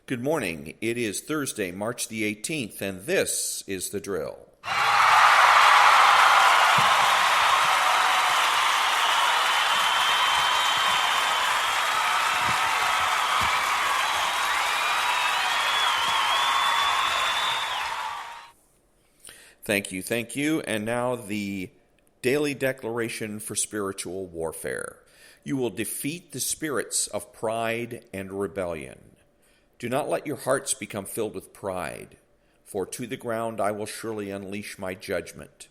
Good morning. It is Thursday, March the 18th, and this is The Drill. Thank you. And now the daily declaration for spiritual warfare. You will defeat the spirits of pride and rebellion. Do not let your hearts become filled with pride, for to the ground I will surely unleash my judgment.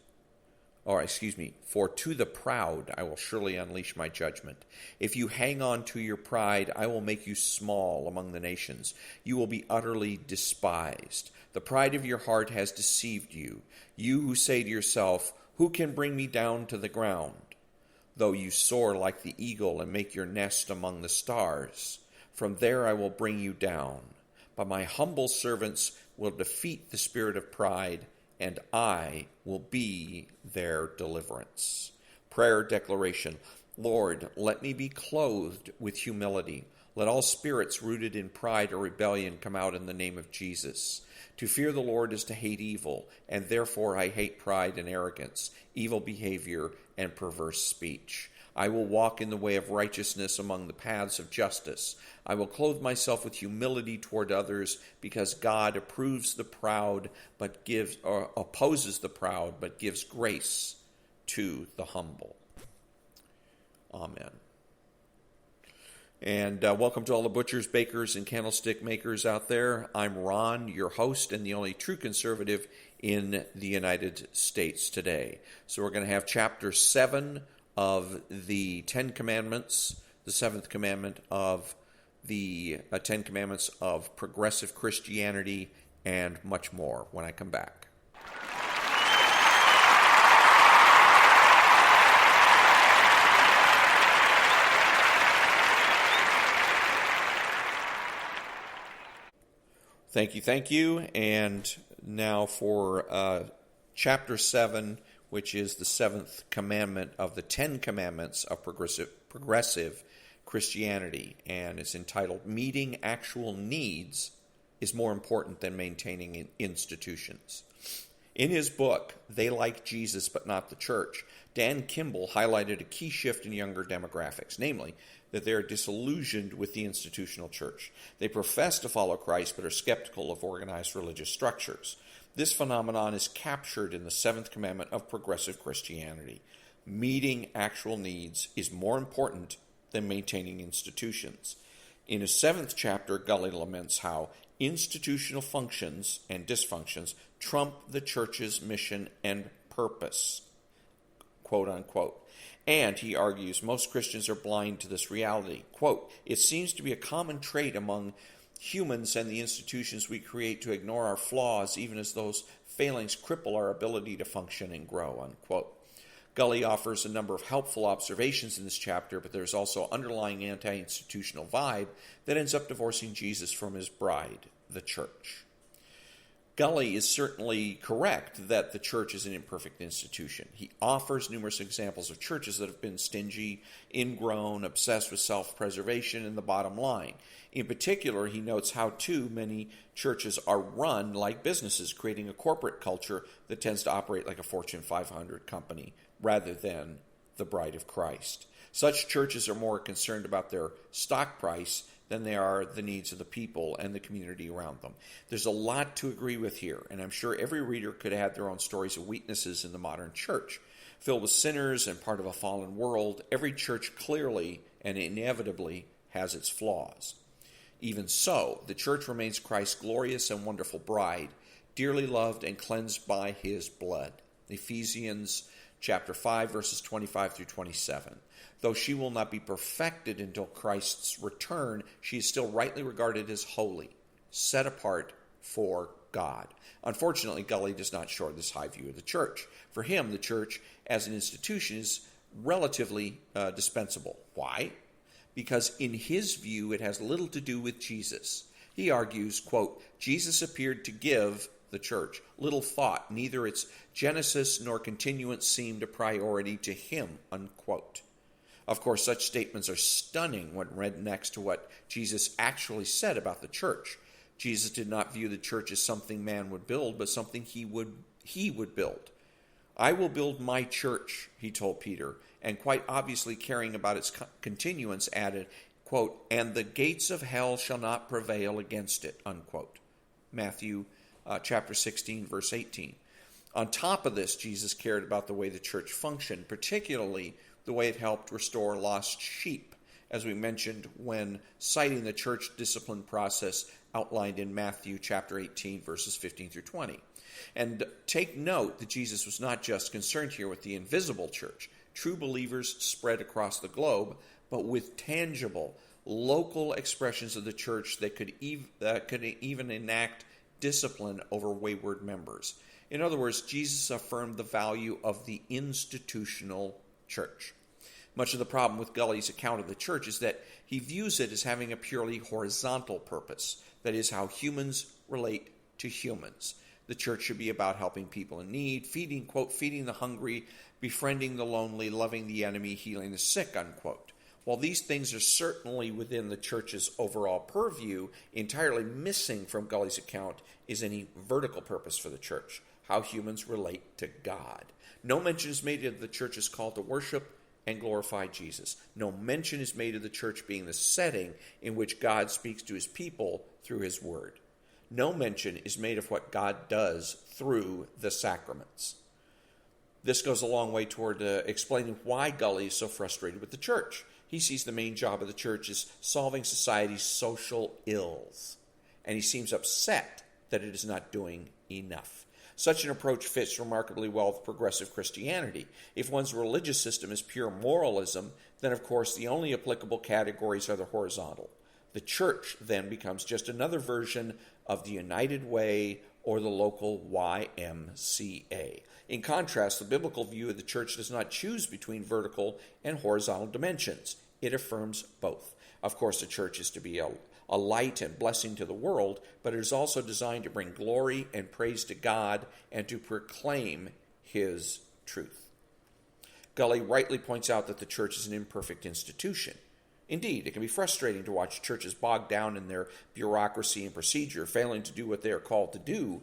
For to the proud I will surely unleash my judgment. If you hang on to your pride, I will make you small among the nations. You will be utterly despised. The pride of your heart has deceived you. You who say to yourself, who can bring me down to the ground? Though you soar like the eagle and make your nest among the stars, from there I will bring you down. But my humble servants will defeat the spirit of pride, and I will be their deliverance. Prayer declaration. Lord, let me be clothed with humility. Let all spirits rooted in pride or rebellion come out in the name of Jesus. To fear the Lord is to hate evil, and therefore I hate pride and arrogance, evil behavior, and perverse speech. I will walk in the way of righteousness among the paths of justice. I will clothe myself with humility toward others, because God opposes the proud, but opposes the proud, but gives grace to the humble. Amen. And welcome to all the butchers, bakers, and candlestick makers out there. I'm Ron, your host and the only true conservative in the United States today. So we're going to have chapter 7 of the Ten Commandments, the seventh commandment of the Ten Commandments of progressive Christianity, and much more when I come back. Thank you. And now for chapter 7, which is the seventh commandment of the Ten Commandments of progressive Christianity. And it's entitled, Meeting Actual Needs is More Important Than Maintaining Institutions. In his book, They Like Jesus But Not the Church, Dan Kimball highlighted a key shift in younger demographics, namely that they are disillusioned with the institutional church. They profess to follow Christ but are skeptical of organized religious structures. This phenomenon is captured in the seventh commandment of progressive Christianity. Meeting actual needs is more important than maintaining institutions. In his seventh chapter, Gully laments how institutional functions and dysfunctions trump the church's mission and purpose, quote unquote. And he argues most Christians are blind to this reality. Quote, it seems to be a common trait among humans and the institutions we create to ignore our flaws, even as those failings cripple our ability to function and grow, unquote. Gully offers a number of helpful observations in this chapter, but there's also underlying anti-institutional vibe that ends up divorcing Jesus from his bride, the church. Gully is certainly correct that the church is an imperfect institution. He offers numerous examples of churches that have been stingy, ingrown, obsessed with self-preservation and the bottom line. In particular, he notes how too many churches are run like businesses, creating a corporate culture that tends to operate like a Fortune 500 company rather than the bride of Christ. Such churches are more concerned about their stock price than they are the needs of the people and the community around them. There's a lot to agree with here, and I'm sure every reader could add their own stories of weaknesses in the modern church. Filled with sinners and part of a fallen world, every church clearly and inevitably has its flaws. Even so, the church remains Christ's glorious and wonderful bride, dearly loved and cleansed by his blood. Ephesians chapter 5, verses 25 through 27. Though she will not be perfected until Christ's return, she is still rightly regarded as holy, set apart for God. Unfortunately, Gully does not share this high view of the church. For him, the church as an institution is relatively dispensable. Why? Because in his view, it has little to do with Jesus. He argues, quote, Jesus appeared to give the church little thought, neither its genesis nor continuance seemed a priority to him, unquote. Of course, such statements are stunning when read next to what Jesus actually said about the church. Jesus did not view the church as something man would build, but something he would build. I will build my church, he told Peter, and quite obviously caring about its continuance added, quote, and the gates of hell shall not prevail against it, unquote. Matthew chapter 16, verse 18. On top of this, Jesus cared about the way the church functioned, particularly the way it helped restore lost sheep, as we mentioned when citing the church discipline process outlined in Matthew chapter 18, verses 15 through 20. And take note that Jesus was not just concerned here with the invisible church, true believers spread across the globe, but with tangible, local expressions of the church that could even enact discipline over wayward members. In other words, Jesus affirmed the value of the institutional church. Much of the problem with Gully's account of the church is that he views it as having a purely horizontal purpose, that is, how humans relate to humans. The church should be about helping people in need, feeding, quote, feeding the hungry, befriending the lonely, loving the enemy, healing the sick, unquote. While these things are certainly within the church's overall purview, entirely missing from Gully's account is any vertical purpose for the church, how humans relate to God. No mention is made of the church's call to worship and glorify Jesus. No mention is made of the church being the setting in which God speaks to his people through his word. No mention is made of what God does through the sacraments. This goes a long way toward explaining why Gully is so frustrated with the church. He sees the main job of the church as solving society's social ills, and he seems upset that it is not doing enough. Such an approach fits remarkably well with progressive Christianity. If one's religious system is pure moralism, then of course the only applicable categories are the horizontal. The church then becomes just another version of the United Way or the local YMCA. In contrast, the biblical view of the church does not choose between vertical and horizontal dimensions. It affirms both. Of course, the church is to be a light and blessing to the world, but it is also designed to bring glory and praise to God and to proclaim his truth. Gully rightly points out that the church is an imperfect institution. Indeed, it can be frustrating to watch churches bogged down in their bureaucracy and procedure, failing to do what they are called to do.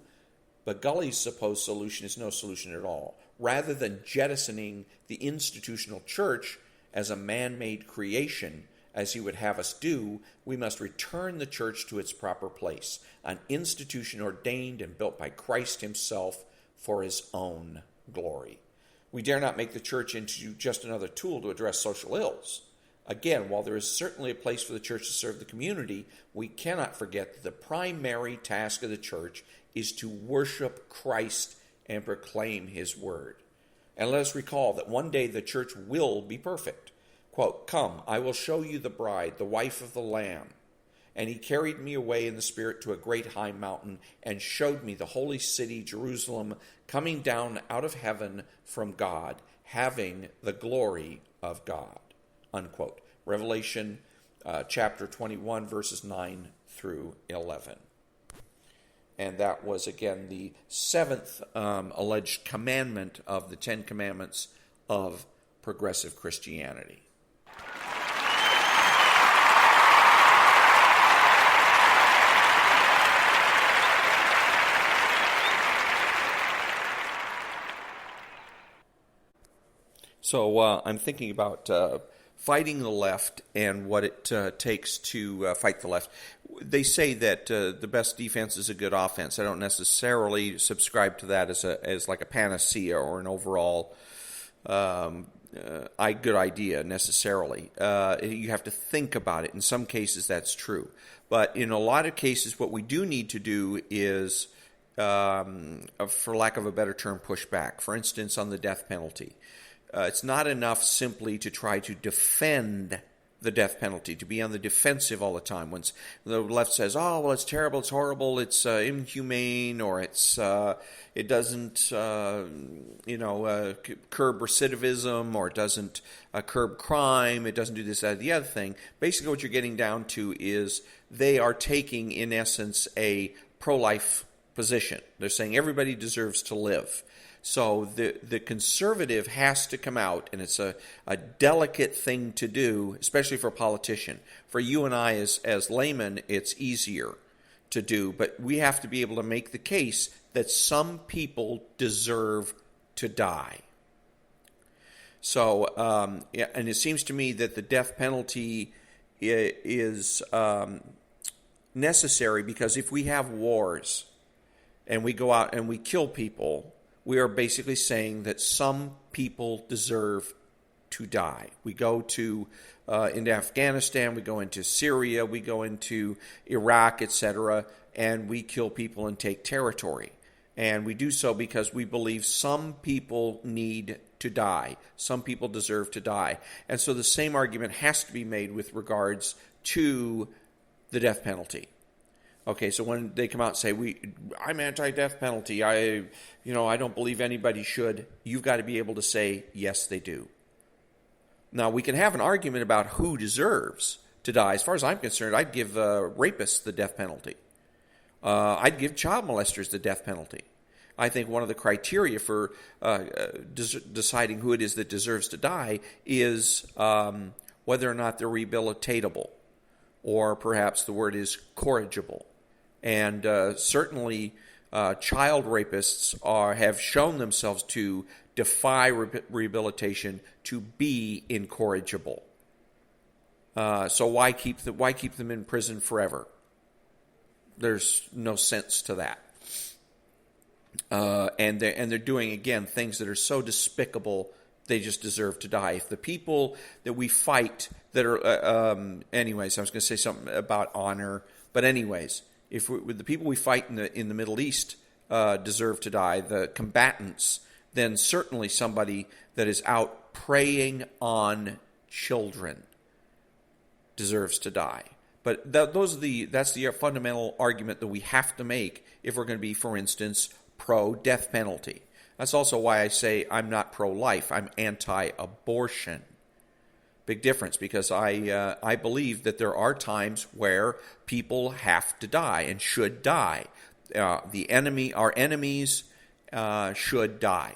But Gully's supposed solution is no solution at all. Rather than jettisoning the institutional church as a man-made creation, as he would have us do, we must return the church to its proper place, an institution ordained and built by Christ himself for his own glory. We dare not make the church into just another tool to address social ills. Again, while there is certainly a place for the church to serve the community, we cannot forget that the primary task of the church is to worship Christ and proclaim his word. And let us recall that one day the church will be perfect. Quote, come, I will show you the bride, the wife of the Lamb. And he carried me away in the Spirit to a great high mountain and showed me the holy city, Jerusalem, coming down out of heaven from God, having the glory of God. Unquote. Revelation chapter 21, verses 9 through 11. And that was, again, the seventh alleged commandment of the Ten Commandments of progressive Christianity. So I'm thinking about fighting the left and what it takes to fight the left. They say that the best defense is a good offense. I don't necessarily subscribe to that as like a panacea or an overall good idea necessarily. You have to think about it. In some cases, that's true. But in a lot of cases, what we do need to do is, for lack of a better term, push back. For instance, on the death penalty. It's not enough simply to try to defend the death penalty, to be on the defensive all the time. When the left says, oh, well, it's terrible, it's horrible, it's inhumane, or it doesn't, curb recidivism, or it doesn't curb crime, it doesn't do this, that, the other thing. Basically what you're getting down to is they are taking, in essence, a pro-life position. They're saying everybody deserves to live. So the conservative has to come out, and it's a delicate thing to do, especially for a politician. For you and I as laymen, it's easier. to do, but we have to be able to make the case that some people deserve to die. So, and it seems to me that the death penalty is necessary, because if we have wars and we go out and we kill people, we are basically saying that some people deserve to die. We go to into Afghanistan, we go into Syria, we go into Iraq, etc., and we kill people and take territory. And we do so because we believe some people need to die. Some people deserve to die. And so the same argument has to be made with regards to the death penalty. Okay, so when they come out and say, I'm anti-death penalty, I don't believe anybody should, you've got to be able to say, yes, they do. Now, we can have an argument about who deserves to die. As far as I'm concerned, I'd give rapists the death penalty. I'd give child molesters the death penalty. I think one of the criteria for deciding who it is that deserves to die is whether or not they're rehabilitatable, or perhaps the word is corrigible. And certainly child rapists have shown themselves to defy rehabilitation, to be incorrigible. So why keep them in prison forever? There's no sense to that. And they're doing, again, things that are so despicable, they just deserve to die. If the people that we fight that are, anyways, I was going to say something about honor, but anyways, if the people we fight in the Middle East deserve to die, the combatants, then certainly somebody that is out preying on children deserves to die. But that's the fundamental argument that we have to make if we're going to be, for instance, pro-death penalty. That's also why I say I'm not pro-life. I'm anti-abortion. Big difference, because I believe that there are times where people have to die and should die. Our enemies should die.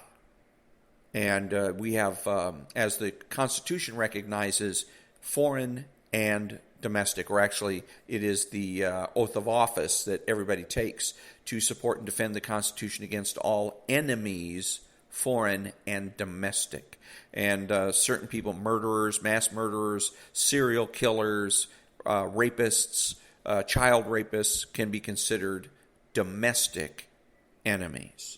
And we have, as the Constitution recognizes, foreign and domestic, or actually it is the oath of office that everybody takes to support and defend the Constitution against all enemies, foreign and domestic. And certain people, murderers, mass murderers, serial killers, rapists, child rapists, can be considered domestic enemies.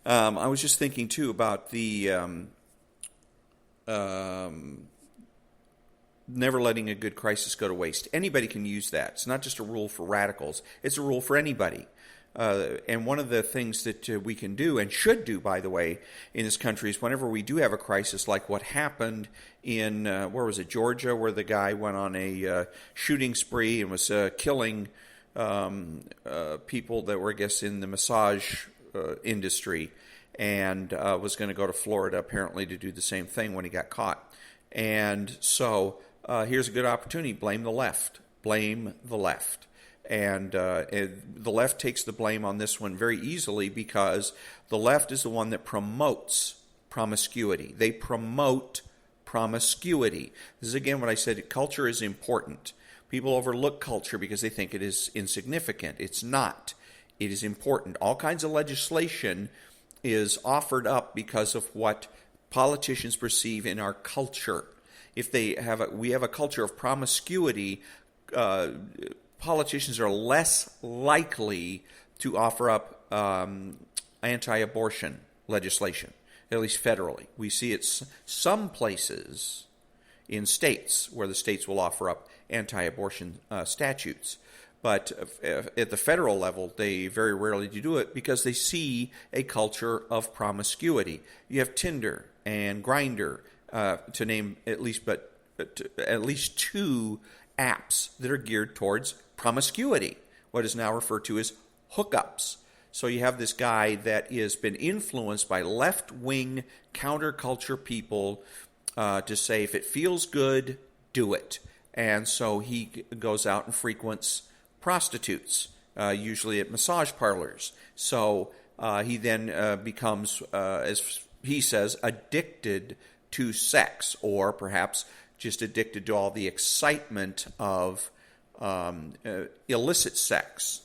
I was just thinking, too, about the never letting a good crisis go to waste. Anybody can use that. It's not just a rule for radicals. It's a rule for anybody. And one of the things that we can do, and should do, by the way, in this country, is whenever we do have a crisis like what happened in, Georgia, where the guy went on a shooting spree and was killing people that were, I guess, in the massage industry, and was going to go to Florida apparently to do the same thing when he got caught. And so here's a good opportunity. Blame the left. Blame the left. And the left takes the blame on this one very easily, because the left is the one that promotes promiscuity. They promote promiscuity. This is again what I said, culture is important. People overlook culture because they think it is insignificant. It's not. It is important. All kinds of legislation is offered up because of what politicians perceive in our culture. If we have a culture of promiscuity, politicians are less likely to offer up anti-abortion legislation, at least federally. We see it some places in states where the states will offer up anti-abortion statutes. But at the federal level, they very rarely do it because they see a culture of promiscuity. You have Tinder and Grindr, to name at least two apps that are geared towards promiscuity, what is now referred to as hookups. So you have this guy that has been influenced by left-wing counterculture people to say, if it feels good, do it. And so he goes out and frequents prostitutes usually at massage parlors. So he then becomes, as he says, addicted to sex, or perhaps just addicted to all the excitement of illicit sex.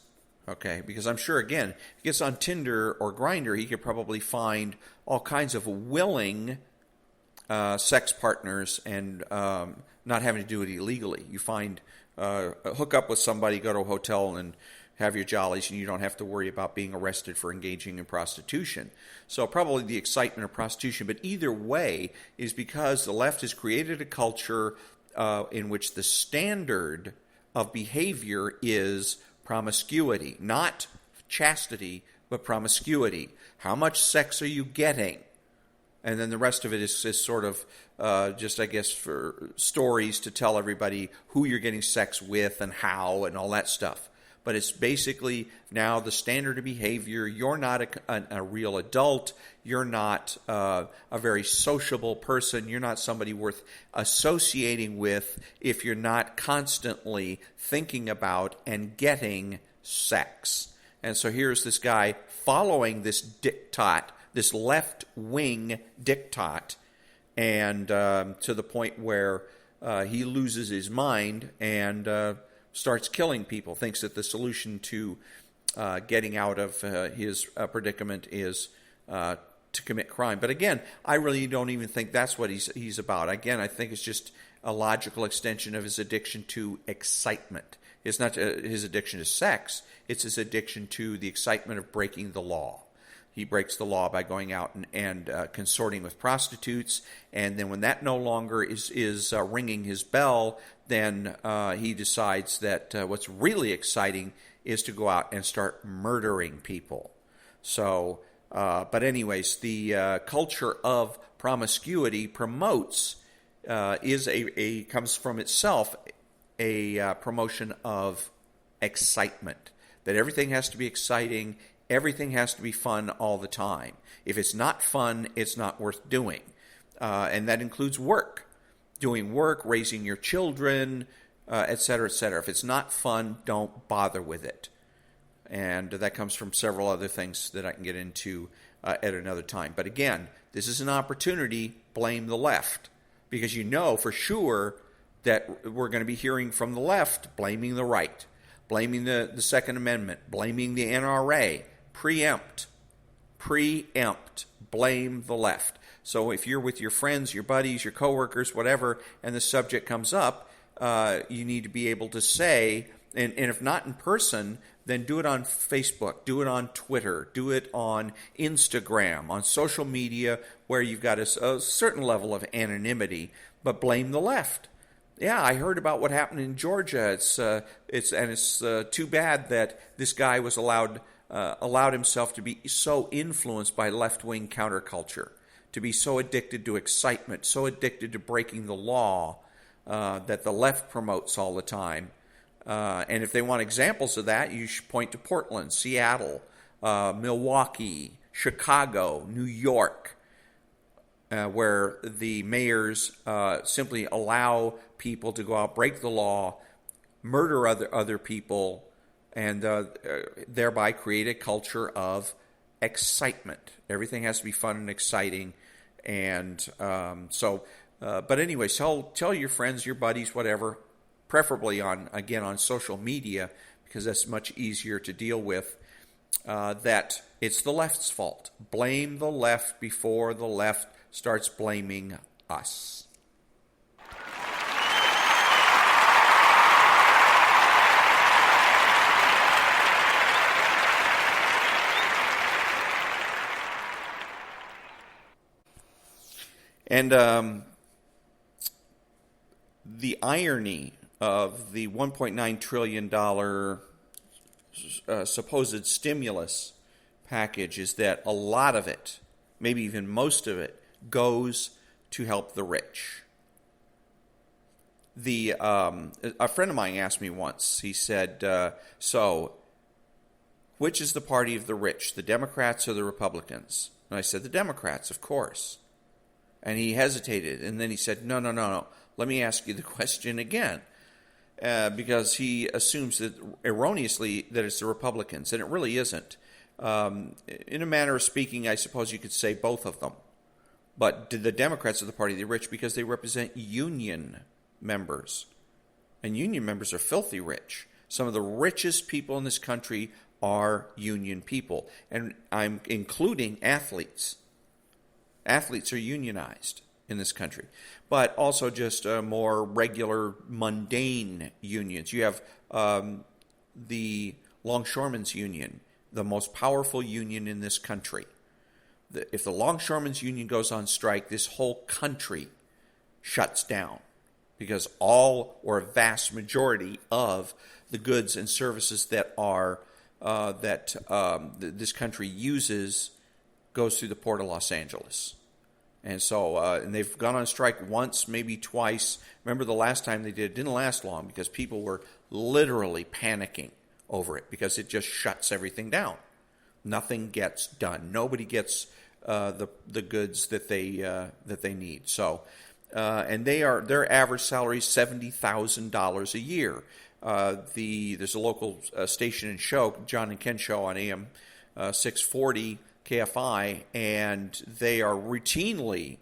Okay, because I'm sure, again, if he gets on Tinder or Grindr, he could probably find all kinds of willing sex partners and not having to do it illegally. You find, hook up with somebody, go to a hotel and have your jollies, and you don't have to worry about being arrested for engaging in prostitution. So probably the excitement of prostitution. But either way is because the left has created a culture in which the standard of behavior is promiscuity. Not chastity, but promiscuity. How much sex are you getting? And then the rest of it is sort of just, I guess, for stories to tell everybody who you're getting sex with and how and all that stuff. But it's basically now the standard of behavior. You're not a real adult. You're not a very sociable person. You're not somebody worth associating with if you're not constantly thinking about and getting sex. And so here's this guy following this diktat, this left-wing diktat, and to the point where he loses his mind and starts killing people, thinks that the solution to getting out of his predicament is to commit crime. But again, I really don't even think that's what he's about. Again, I think it's just a logical extension of his addiction to excitement. It's not his addiction to sex, it's his addiction to the excitement of breaking the law. He breaks the law by going out and consorting with prostitutes, and then when that no longer is ringing his bell, then he decides that what's really exciting is to go out and start murdering people. So, but anyways, the culture of promiscuity promotes comes from itself a promotion of excitement. That everything has to be exciting. Everything has to be fun all the time. If it's not fun, it's not worth doing. And that includes work. Doing work, raising your children, et cetera, et cetera. If it's not fun, don't bother with it. And that comes from several other things that I can get into at another time. But again, this is an opportunity, blame the left. Because you know for sure that we're going to be hearing from the left blaming the right. Blaming the Second Amendment. Blaming the NRA. Preempt, blame the left. So if you're with your friends, your buddies, your coworkers, whatever, and the subject comes up, you need to be able to say, and if not in person, then do it on Facebook, do it on Twitter, do it on Instagram, on social media where you've got a certain level of anonymity, but blame the left. Yeah, I heard about what happened in Georgia. It's too bad that this guy was allowed himself to be so influenced by left-wing counterculture, to be so addicted to excitement, so addicted to breaking the law that the left promotes all the time. And if they want examples of that, you should point to Portland, Seattle, Milwaukee, Chicago, New York, where the mayors simply allow people to go out, break the law, murder other people, and thereby create a culture of excitement. Everything has to be fun and exciting. And but anyway, tell your friends, your buddies, whatever, preferably on social media, because that's much easier to deal with, that it's the left's fault. Blame the left before the left starts blaming us. And the irony of the $1.9 trillion supposed stimulus package is that a lot of it, maybe even most of it, goes to help the rich. A friend of mine asked me once, he said, so, which is the party of the rich, the Democrats or the Republicans? And I said, the Democrats, of course. And he hesitated, and then he said, no. Let me ask you the question again. because he assumes that erroneously that it's the Republicans, and it really isn't. In a manner of speaking, I suppose you could say both of them. But the Democrats are the party of the rich because they represent union members. And union members are filthy rich. Some of the richest people in this country are union people. And I'm including athletes. Athletes are unionized in this country. But also just more regular, mundane unions. You have the Longshoremen's Union, the most powerful union in this country. If the Longshoremen's Union goes on strike, this whole country shuts down because all or a vast majority of the goods and services that this country uses goes through the Port of Los Angeles. And so, and they've gone on strike once, maybe twice. Remember the last time they did, it didn't last long because people were literally panicking over it because it just shuts everything down. Nothing gets done. Nobody gets the goods that they need. So, and their average salary is $70,000 a year. There's a local station and show, John and Ken show on AM 640 KFI, and they are routinely.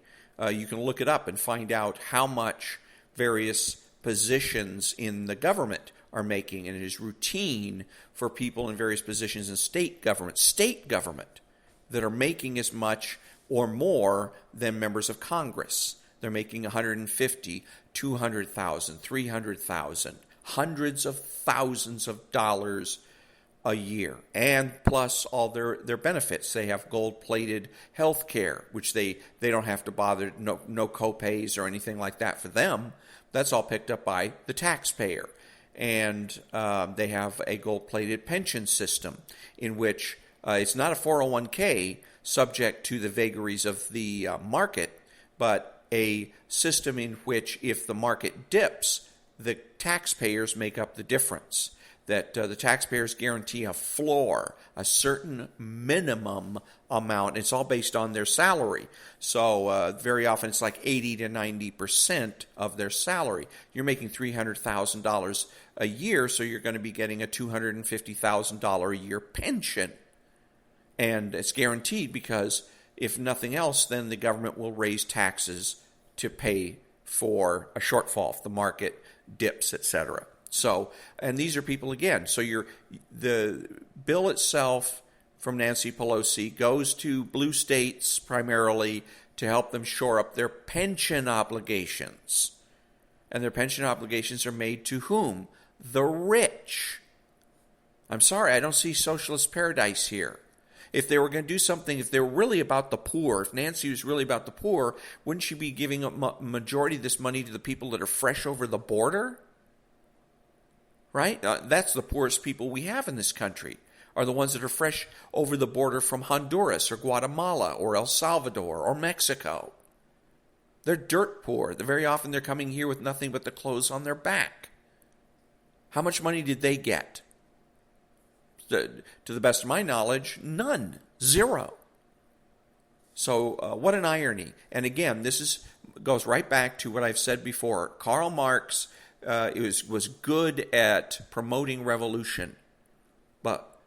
You can look it up and find out how much various positions in the government are making, and it is routine for people in various positions in state government that are making as much or more than members of Congress. They're making $150,000, $200,000, $300,000, hundreds of thousands of dollars a year, and plus all their benefits. They have gold-plated health care, which they don't have to bother, no co-pays or anything like that for them. That's all picked up by the taxpayer. And they have a gold-plated pension system in which it's not a 401k subject to the vagaries of the market, but a system in which if the market dips, the taxpayers make up the difference. That the taxpayers guarantee a floor, a certain minimum amount. It's all based on their salary. So very often it's like 80 to 90% of their salary. You're making $300,000 a year, so you're going to be getting a $250,000 a year pension. And it's guaranteed because if nothing else, then the government will raise taxes to pay for a shortfall if the market dips, etc. So, and these are people again. So the bill itself from Nancy Pelosi goes to blue states primarily to help them shore up their pension obligations. And their pension obligations are made to whom? The rich. I'm sorry, I don't see socialist paradise here. If they were going to do something, if they were really about the poor, if Nancy was really about the poor, wouldn't she be giving a majority of this money to the people that are fresh over the border? Right? That's the poorest people we have in this country, are the ones that are fresh over the border from Honduras or Guatemala or El Salvador or Mexico. They're dirt poor. Very often they're coming here with nothing but the clothes on their back. How much money did they get? To the best of my knowledge, none. Zero. So what an irony. And again, goes right back to what I've said before. Karl Marx was good at promoting revolution. But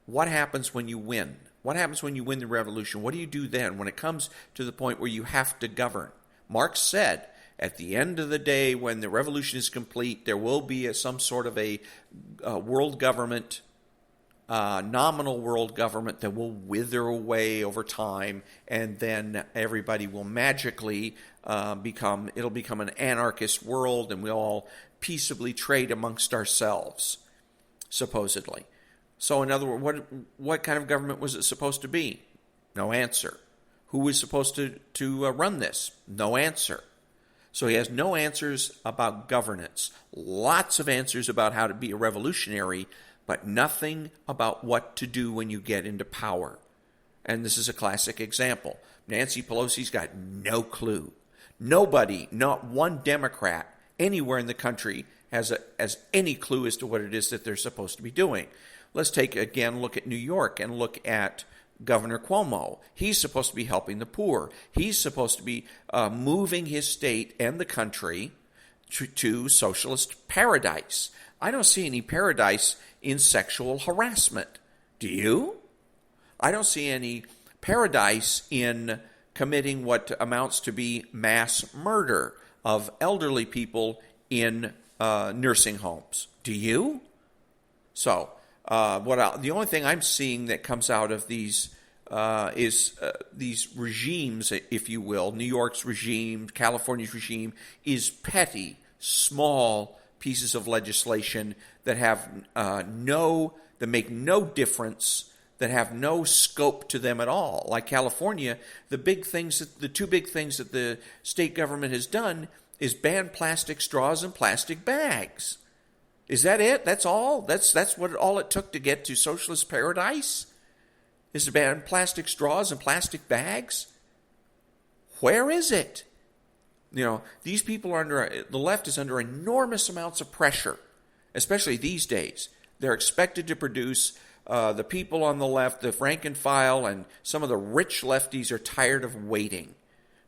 what happens when you win? What happens when you win the revolution? What do you do then when it comes to the point where you have to govern? Marx said, at the end of the day, when the revolution is complete, there will be some sort of a world government, nominal world government that will wither away over time, and then everybody will magically become an anarchist world, and we'll all peaceably trade amongst ourselves, supposedly. So in other words, what kind of government was it supposed to be? No answer. Who was supposed to run this? No answer. So he has no answers about governance. Lots of answers about how to be a revolutionary, but nothing about what to do when you get into power. And this is a classic example. Nancy Pelosi's got no clue. Nobody, not one Democrat anywhere in the country has any clue as to what it is that they're supposed to be doing. Let's take, again, look at New York and look at Governor Cuomo. He's supposed to be helping the poor. He's supposed to be moving his state and the country to socialist paradise. I don't see any paradise in sexual harassment. Do you? I don't see any paradise in committing what amounts to be mass murder of elderly people in nursing homes. Do you? So, the only thing I'm seeing that comes out of these is these regimes, if you will, New York's regime, California's regime, is petty, small pieces of legislation that have that make no difference, that have no scope to them at all. Like California, the two big things that the state government has done is ban plastic straws and plastic bags. Is that it? That's all? That's what all it took to get to socialist paradise? Is to ban plastic straws and plastic bags? Where is it? These people the left is under enormous amounts of pressure, especially these days. They're expected to produce, the people on the left, the rank and file, and some of the rich lefties are tired of waiting.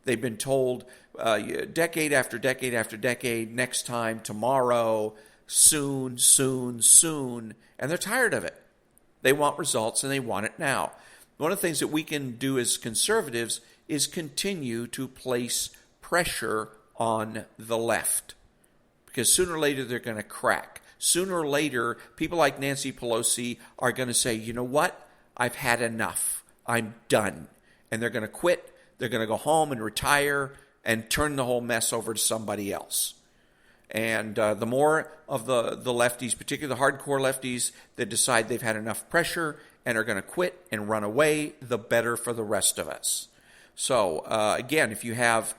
They've been told decade after decade after decade, next time, tomorrow, soon, soon, soon, and they're tired of it. They want results, and they want it now. One of the things that we can do as conservatives is continue to place pressure on the left, because sooner or later they're going to crack. Sooner or later, people like Nancy Pelosi are going to say, you know what? I've had enough. I'm done. And they're going to quit. They're going to go home and retire and turn the whole mess over to somebody else. And the more of the lefties, particularly the hardcore lefties, that decide they've had enough pressure and are going to quit and run away, the better for the rest of us. So, again, if you have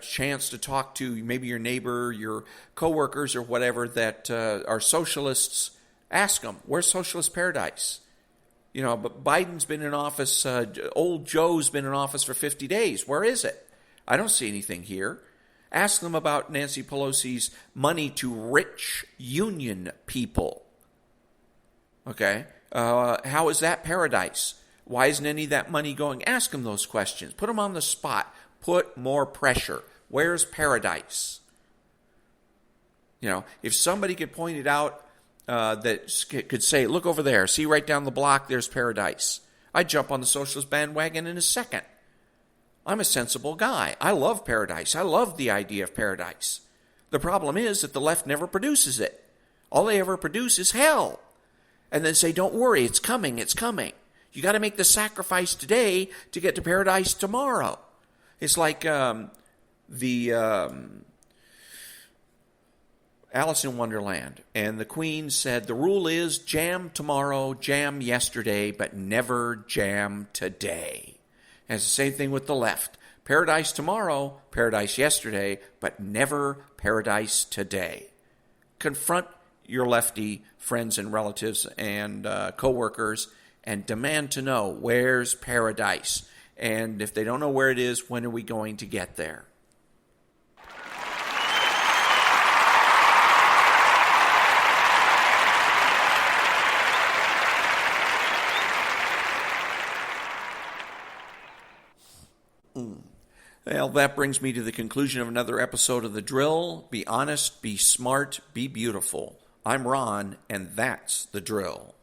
chance to talk to maybe your neighbor, your coworkers, or whatever that are socialists, ask them, where's socialist paradise? But Biden's been in office, old Joe's been in office for 50 days. Where is it? I don't see anything here. Ask them about Nancy Pelosi's money to rich union people. Okay? How is that paradise? Why isn't any of that money going? Ask them those questions. Put them on the spot. Put more pressure. Where's paradise? If somebody could point it out, that could say, look over there, see right down the block, there's paradise. I'd jump on the socialist bandwagon in a second. I'm a sensible guy. I love paradise. I love the idea of paradise. The problem is that the left never produces it. All they ever produce is hell. And then say, don't worry, it's coming, it's coming. You got to make the sacrifice today to get to paradise tomorrow. It's like Alice in Wonderland. And the queen said, the rule is jam tomorrow, jam yesterday, but never jam today. And it's the same thing with the left. Paradise tomorrow, paradise yesterday, but never paradise today. Confront your lefty friends and relatives and coworkers and demand to know, where's paradise? And if they don't know where it is, when are we going to get there? Well, that brings me to the conclusion of another episode of The Drill. Be honest, be smart, be beautiful. I'm Ron, and that's The Drill.